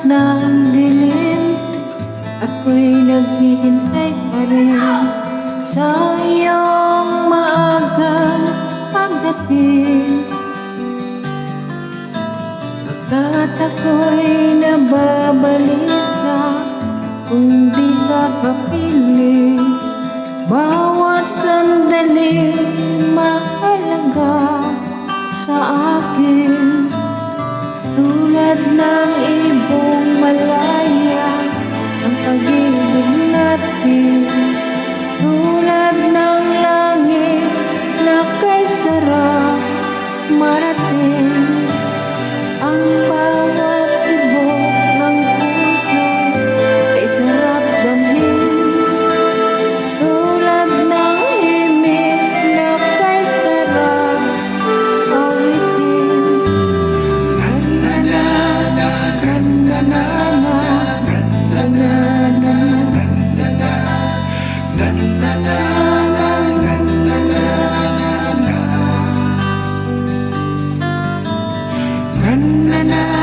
ng dilim, ako'y naghihintay pa rin sa iyong maagang pagdating. Pagkat ako'y nababalisa kung di ka kapiling, bawat sandali mahalaga sa akin. Tulad ng ibong malaya ang pag-ibig natin, tulad ng langit na kay sarap marating. Ang bawat tibok ng puso ay sarap damhin, tulad ng himig na kay sarap awitin. Na na na